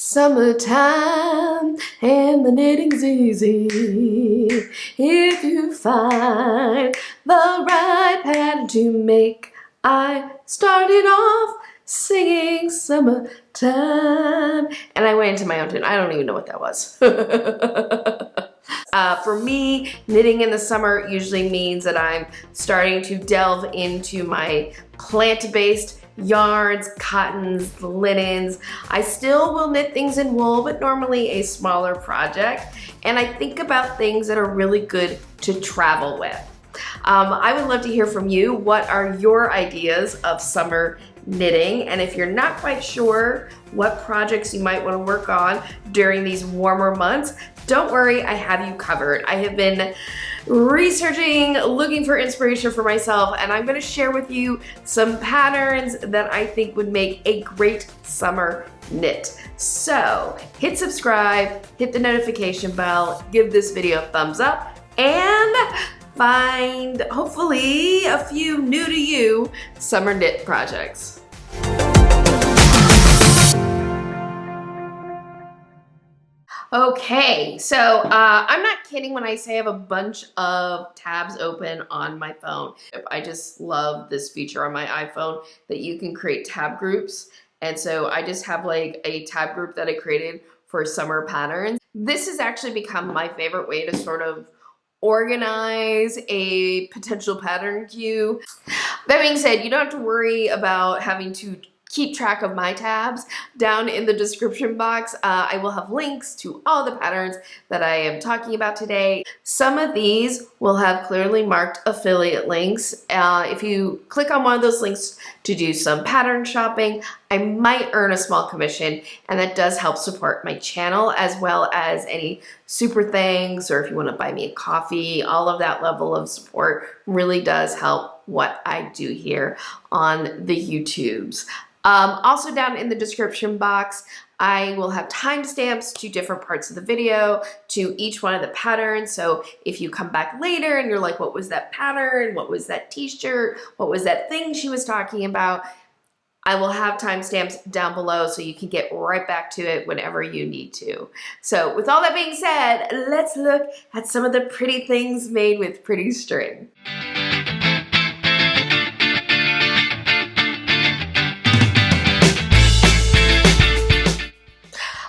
Summertime and the knitting's easy if you find the right pattern to make. I started off singing summertime and I went into my own tune. I don't even know what that was. For me, knitting in the summer usually means that I'm starting to delve into my plant-based yarns, cottons, linens. I still will knit things in wool, but normally a smaller project. And I think about things that are really good to travel with. I would love to hear from you. What are your ideas of summer knitting? And if you're not quite sure what projects you might want to work on during these warmer months, don't worry, I have you covered. I have been researching, looking for inspiration for myself, and I'm going to share with you some patterns that I think would make a great summer knit. So hit subscribe, hit the notification bell, give this video a thumbs up, and find hopefully a few new to you summer knit projects. Okay, so I'm not kidding when I say I have a bunch of tabs open on my phone. I just love this feature on my iPhone that you can create tab groups. And so I just have like a tab group that I created for summer patterns. This has actually become my favorite way to sort of organize a potential pattern queue. That being said, you don't have to worry about having to keep track of my tabs. Down in the description box, I will have links to all the patterns that I am talking about today. Some of these will have clearly marked affiliate links. If you click on one of those links to do some pattern shopping, I might earn a small commission, and that does help support my channel as well as any super thanks, or if you want to buy me a coffee. All of that level of support really does help what I do here on the YouTubes. Also down in the description box, I will have timestamps to different parts of the video, to each one of the patterns. So if you come back later and you're like, what was that pattern? What was that t-shirt? What was that thing she was talking about? I will have timestamps down below so you can get right back to it whenever you need to. So with all that being said, let's look at some of the pretty things made with pretty string.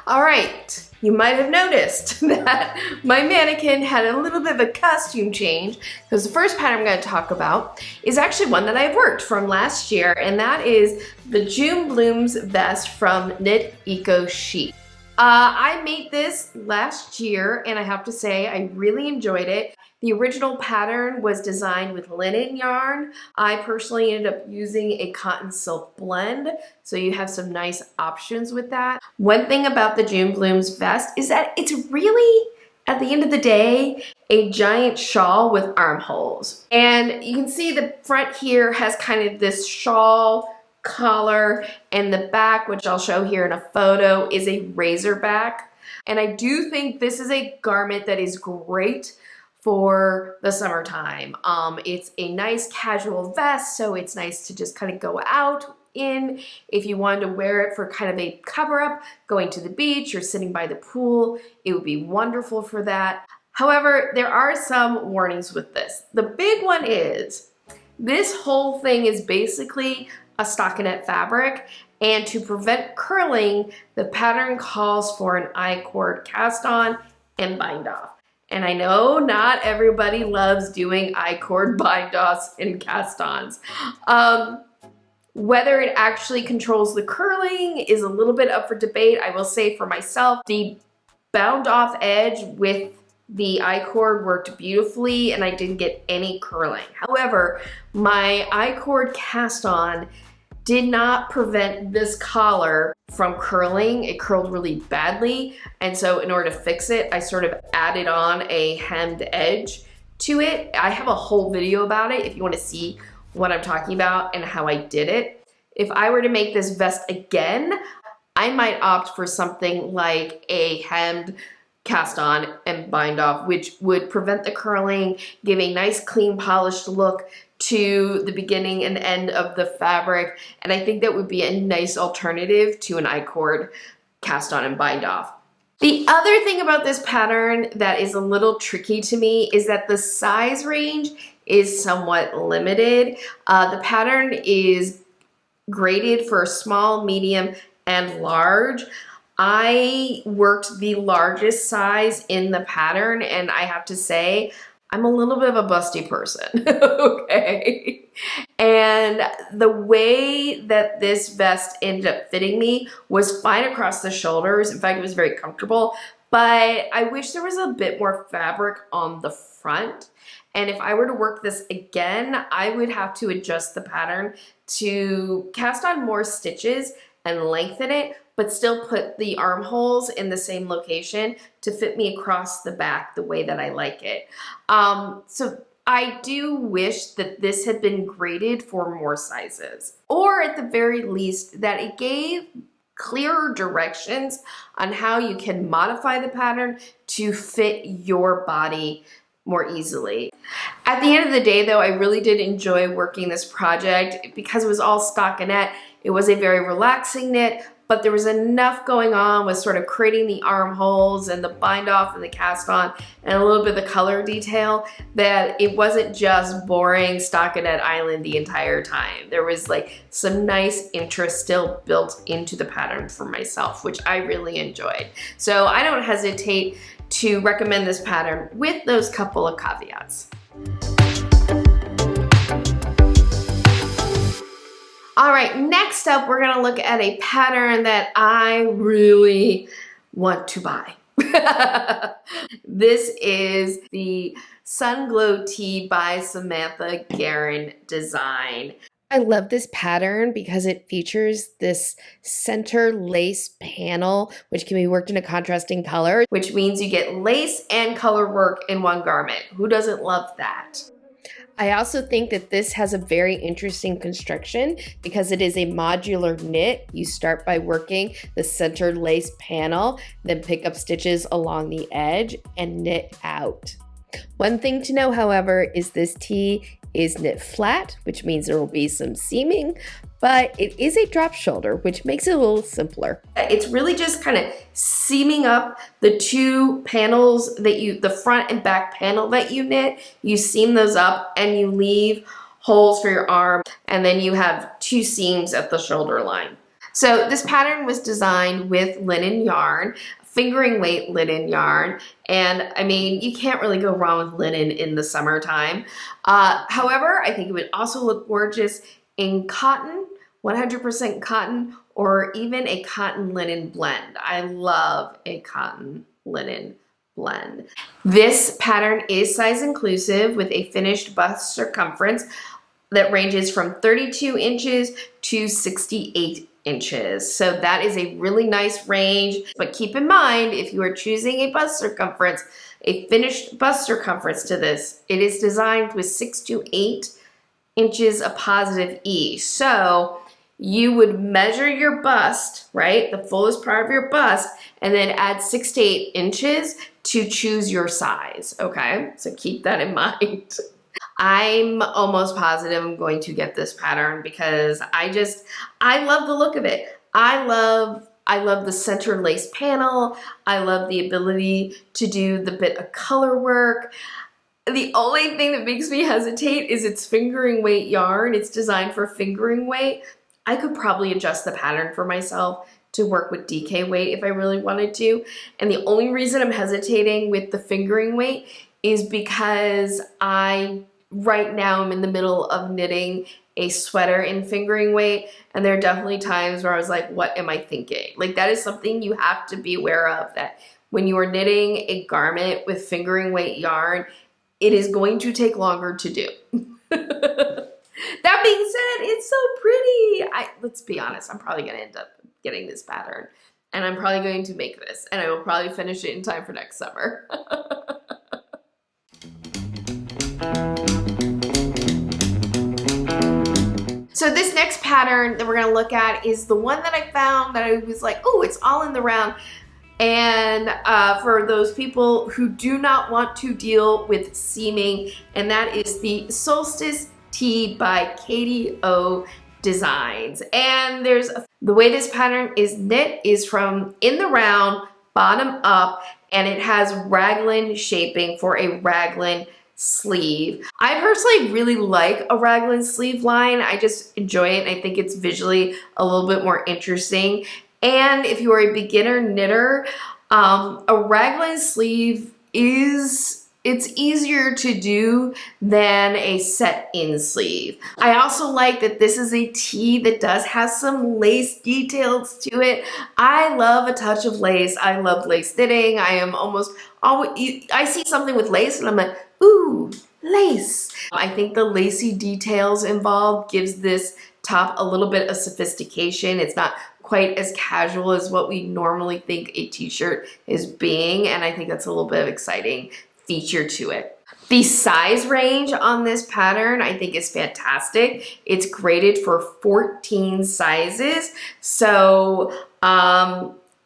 All right, you might have noticed that my mannequin had a little bit of a costume change, because the first pattern I'm going to talk about is actually one that I've worked from last year, and that is the June Blooms vest from Knit Eco Chic. I made this last year, and I have to say I really enjoyed it. The original pattern was designed with linen yarn. I personally ended up using a cotton silk blend, so you have some nice options with that. One thing about the June Blooms vest is that it's really, at the end of the day, a giant shawl with armholes. And you can see the front here has kind of this shawl collar, and the back, which I'll show here in a photo, is a razor back. And I do think this is a garment that is great for the summertime. It's a nice casual vest, so it's nice to just kind of go out in. If you wanted to wear it for kind of a cover up, going to the beach or sitting by the pool, it would be wonderful for that. However, there are some warnings with this. The big one is this whole thing is basically a stockinette fabric, and to prevent curling, the pattern calls for an I-cord cast on and bind off. And I know not everybody loves doing I-cord bind offs and cast ons. Whether it actually controls the curling is a little bit up for debate. I will say for myself, the bound off edge with the I-cord worked beautifully and I didn't get any curling. However, my I-cord cast on did not prevent this collar from curling. It curled really badly, and so in order to fix it, I sort of added on a hemmed edge to it. I have a whole video about it if you want to see what I'm talking about and how I did it. If I were to make this vest again, I might opt for something like a hemmed cast on and bind off, which would prevent the curling, give a nice clean polished look to the beginning and end of the fabric, and I think that would be a nice alternative to an I-cord cast on and bind off. The other thing about this pattern that is a little tricky to me is that the size range is somewhat limited. The pattern is graded for small, medium, and large. I worked the largest size in the pattern, and I have to say, I'm a little bit of a busty person, okay? And the way that this vest ended up fitting me was fine across the shoulders. In fact, it was very comfortable, but I wish there was a bit more fabric on the front. And if I were to work this again, I would have to adjust the pattern to cast on more stitches and lengthen it, but still put the armholes in the same location to fit me across the back the way that I like it. So I do wish that this had been graded for more sizes, or at the very least that it gave clearer directions on how you can modify the pattern to fit your body more easily. At the end of the day though, I really did enjoy working this project because it was all stockinette. It was a very relaxing knit, but there was enough going on with sort of creating the armholes and the bind off and the cast on and a little bit of the color detail that it wasn't just boring stockinette island the entire time. There was like some nice interest still built into the pattern for myself, which I really enjoyed. So I don't hesitate to recommend this pattern with those couple of caveats. All right, next up, we're gonna look at a pattern that I really want to buy. This is the Sun Glow Tee by Samantha Guerin Design. I love this pattern because it features this center lace panel, which can be worked in a contrasting color, which means you get lace and color work in one garment. Who doesn't love that? I also think that this has a very interesting construction because it is a modular knit. You start by working the center lace panel, then pick up stitches along the edge and knit out. One thing to know, however, is this tee is knit flat, which means there will be some seaming, but it is a drop shoulder, which makes it a little simpler. It's really just kind of seaming up the two panels that the front and back panel that you knit, you seam those up and you leave holes for your arm, and then you have two seams at the shoulder line. So this pattern was designed with linen yarn, fingering weight linen yarn, and I mean, you can't really go wrong with linen in the summertime. However, I think it would also look gorgeous in cotton, 100% cotton, or even a cotton linen blend. I love a cotton linen blend. This pattern is size inclusive with a finished bust circumference that ranges from 32 inches to 68 inches. So that is a really nice range, but keep in mind, if you are choosing a bust circumference, a finished bust circumference to this, it is designed with 6 to 8 inches of positive E. So you would measure your bust, right? The fullest part of your bust, and then add 6 to 8 inches to choose your size, okay? So keep that in mind. I'm almost positive I'm going to get this pattern because I love the look of it. I love the center lace panel. I love the ability to do the bit of color work. The only thing that makes me hesitate is its fingering weight yarn. It's designed for fingering weight. I could probably adjust the pattern for myself to work with DK weight if I really wanted to. And the only reason I'm hesitating with the fingering weight is because right now I'm in the middle of knitting a sweater in fingering weight, and there are definitely times where I was like, what am I thinking? Like, that is something you have to be aware of, that when you are knitting a garment with fingering weight yarn, it is going to take longer to do. That being said, it's so pretty. Let's be honest, I'm probably gonna end up getting this pattern, and I'm probably going to make this, and I will probably finish it in time for next summer. So this next pattern that we're gonna look at is the one that I found that I was like, oh, it's all in the round. And for those people who do not want to deal with seaming, and that is the Solstice Tee by Katie O Designs. And there's The way this pattern is knit is from in the round, bottom up, and it has raglan shaping for a raglan sleeve. I personally really like a raglan sleeve line. I just enjoy it. I think it's visually a little bit more interesting. And if you are a beginner knitter, a raglan sleeve it's easier to do than a set-in sleeve. I also like that this is a tee that does have some lace details to it. I love a touch of lace. I love lace knitting. I am almost always, I see something with lace and I'm like, ooh, lace. I think the lacy details involved gives this top a little bit of sophistication. It's not quite as casual as what we normally think a t-shirt is being, and I think that's a little bit of exciting feature to it. The size range on this pattern I think is fantastic. It's graded for 14 sizes. So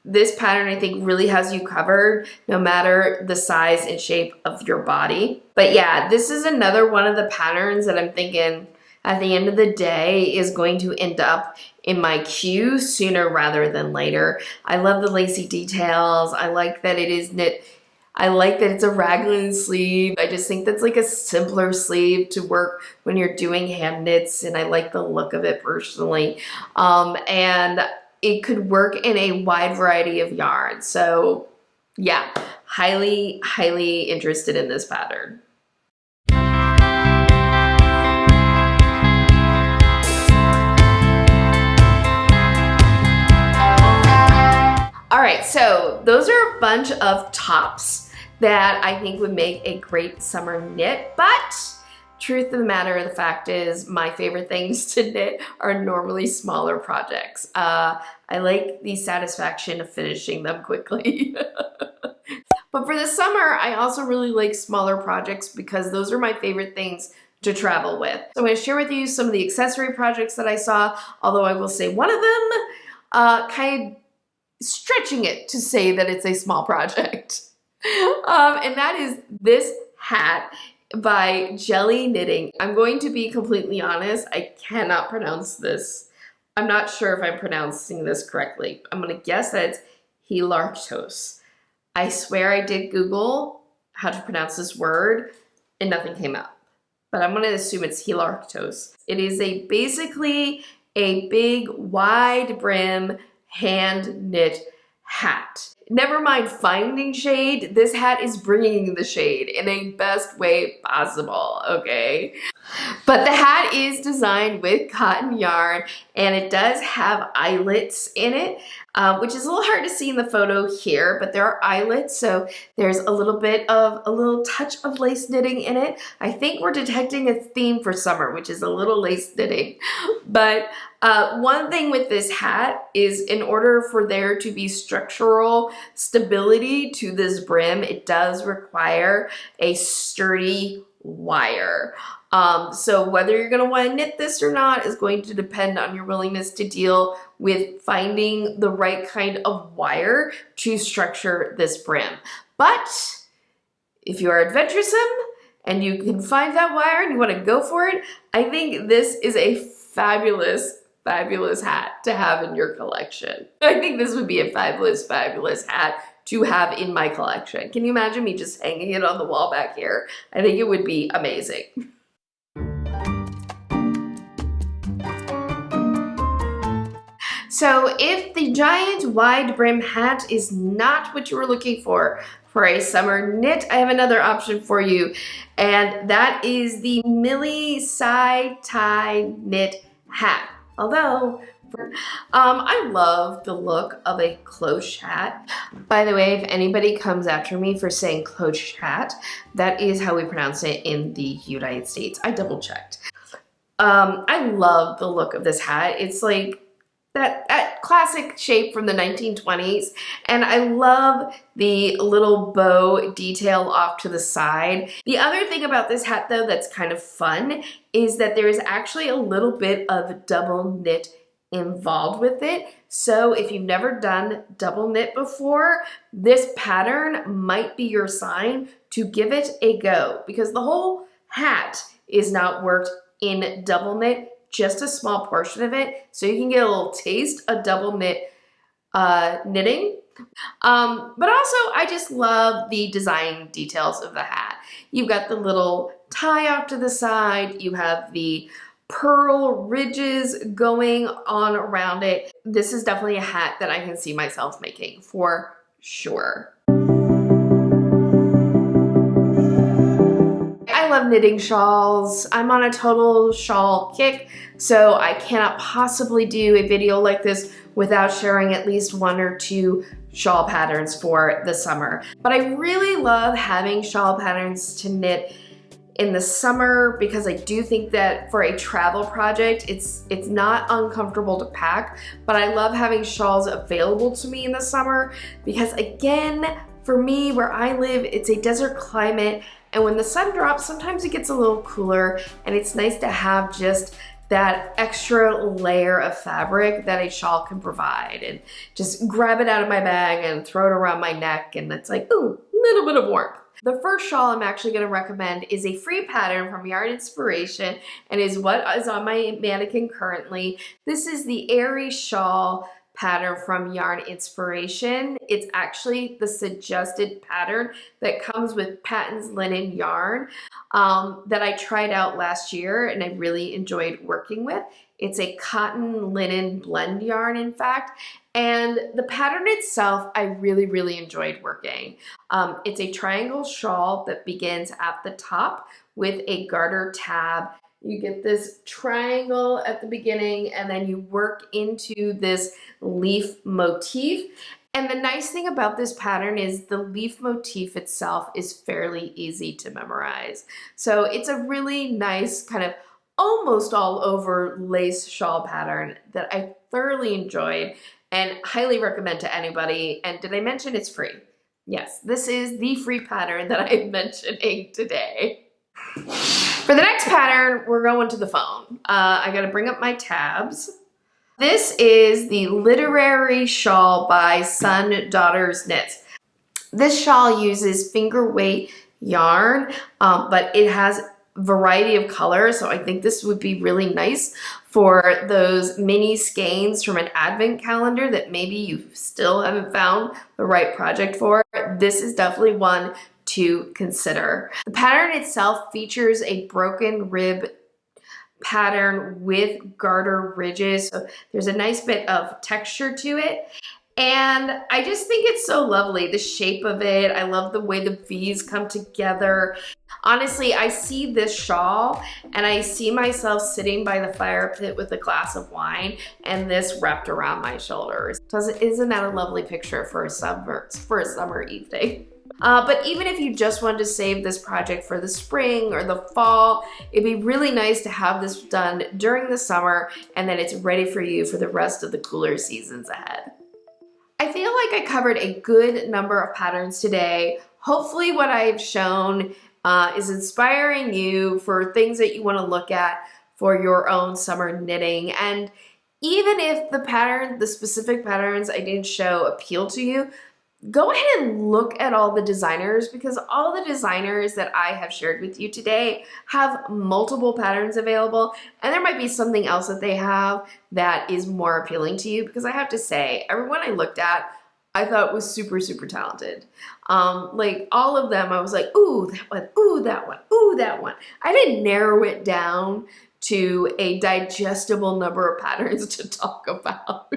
this pattern I think really has you covered no matter the size and shape of your body. But yeah, this is another one of the patterns that I'm thinking at the end of the day is going to end up in my queue sooner rather than later. I love the lacy details. I like that it is knit. I like that it's a raglan sleeve. I just think that's like a simpler sleeve to work when you're doing hand knits, and I like the look of it personally. And it could work in a wide variety of yarns. So yeah, highly, highly interested in this pattern. All right, so those are a bunch of tops that I think would make a great summer knit, but truth of the matter, the fact is my favorite things to knit are normally smaller projects. I like the satisfaction of finishing them quickly. But for the summer, I also really like smaller projects because those are my favorite things to travel with. So I'm going to share with you some of the accessory projects that I saw, although I will say one of them kind of stretching it to say that it's a small project. And that is this hat by Jelly Knitting. I'm going to be completely honest, I cannot pronounce this. I'm not sure if I'm pronouncing this correctly. I'm going to guess that it's Hilartos. I swear I did Google how to pronounce this word and nothing came up. But I'm going to assume it's Hilartos. It is basically a big wide brim hand knit hat. Never mind finding shade, this hat is bringing the shade in a best way possible, okay? But the hat is designed with cotton yarn and it does have eyelets in it, which is a little hard to see in the photo here, but there are eyelets, so there's a little touch of lace knitting in it. I think we're detecting a theme for summer, which is a little lace knitting. But one thing with this hat is in order for there to be structural stability to this brim, it does require a sturdy wire. So whether you're going to want to knit this or not is going to depend on your willingness to deal with finding the right kind of wire to structure this brim. But if you are adventuresome and you can find that wire and you want to go for it, I think this is a fabulous hat to have in your collection. I think this would be a fabulous hat to have in my collection. Can you imagine me just hanging it on the wall back here? I think it would be amazing. So if the giant wide brim hat is not what you were looking for a summer knit, I have another option for you, and that is the Millie side tie knit hat. Although, I love the look of a cloche hat. By the way, if anybody comes after me for saying cloche hat, that is how we pronounce it in the United States. I double checked. I love the look of this hat. It's like that classic shape from the 1920s. And I love the little bow detail off to the side. The other thing about this hat though that's kind of fun is that there is actually a little bit of double knit involved with it. So if you've never done double knit before, this pattern might be your sign to give it a go, because the whole hat is not worked in double knit, just a small portion of it so you can get a little taste of double knit knitting. But also I just love the design details of the hat. You've got the little tie off to the side, you have the pearl ridges going on around it. This is definitely a hat that I can see myself making for sure. I love knitting shawls. I'm on a total shawl kick, so I cannot possibly do a video like this without sharing at least 1 or 2 shawl patterns for the summer. But I really love having shawl patterns to knit in the summer because I do think that for a travel project, it's not uncomfortable to pack, but I love having shawls available to me in the summer because, again, for me, where I live, it's a desert climate, and when the sun drops, sometimes it gets a little cooler, and it's nice to have just that extra layer of fabric that a shawl can provide, and just grab it out of my bag and throw it around my neck, and it's like, ooh, a little bit of warmth. The first shawl I'm actually going to recommend is a free pattern from Yarn Inspiration and is what is on my mannequin currently. This is the Airy Shawl pattern from Yarn Inspiration. It's actually the suggested pattern that comes with Patton's linen yarn that I tried out last year and I really enjoyed working with. It's a cotton linen blend yarn, in fact, and the pattern itself I really, really enjoyed working. It's a triangle shawl that begins at the top with a garter tab. You get this triangle at the beginning and then you work into this leaf motif. And the nice thing about this pattern is the leaf motif itself is fairly easy to memorize. So it's a really nice kind of almost all over lace shawl pattern that I thoroughly enjoyed and highly recommend to anybody. And did I mention it's free? Yes, this is the free pattern that I'm mentioning today. For the next pattern, we're going to the phone. I gotta bring up my tabs. This is the Literary Shawl by Sun Daughters Knits. This shawl uses finger weight yarn, but it has variety of colors, so I think this would be really nice for those mini skeins from an advent calendar that maybe you still haven't found the right project for. This is definitely one to consider. The pattern itself features a broken rib pattern with garter ridges, so there's a nice bit of texture to it. And I just think it's so lovely, the shape of it. I love the way the V's come together. Honestly, I see this shawl and I see myself sitting by the fire pit with a glass of wine and this wrapped around my shoulders. Isn't that a lovely picture for a summer evening? But even if you just wanted to save this project for the spring or the fall, it'd be really nice to have this done during the summer and then it's ready for you for the rest of the cooler seasons ahead. I feel like I covered a good number of patterns today. Hopefully what I've shown is inspiring you for things that you want to look at for your own summer knitting. And even if the specific patterns I didn't show appeal to you, go ahead and look at all the designers, because all the designers that I have shared with you today have multiple patterns available, and there might be something else that they have that is more appealing to you, because I have to say, everyone I looked at, I thought was super, super talented. Like all of them, I was like, ooh, that one, ooh, that one, ooh, that one. I didn't narrow it down to a digestible number of patterns to talk about.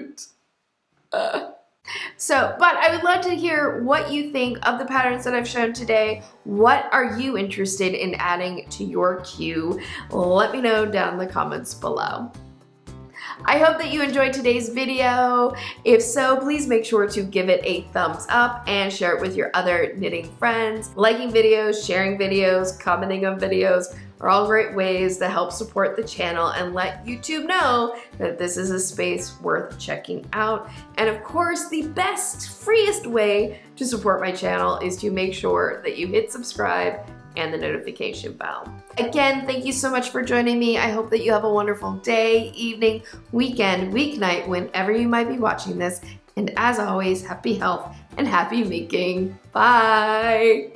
But I would love to hear what you think of the patterns that I've shown today. What are you interested in adding to your queue? Let me know down in the comments below. I hope that you enjoyed today's video. If so, please make sure to give it a thumbs up and share it with your other knitting friends. Liking videos, sharing videos, commenting on videos are all great ways to help support the channel and let YouTube know that this is a space worth checking out. And of course, the best, freest way to support my channel is to make sure that you hit subscribe and the notification bell. Again, thank you so much for joining me. I hope that you have a wonderful day, evening, weekend, weeknight, whenever you might be watching this. And as always, happy health and happy making. Bye.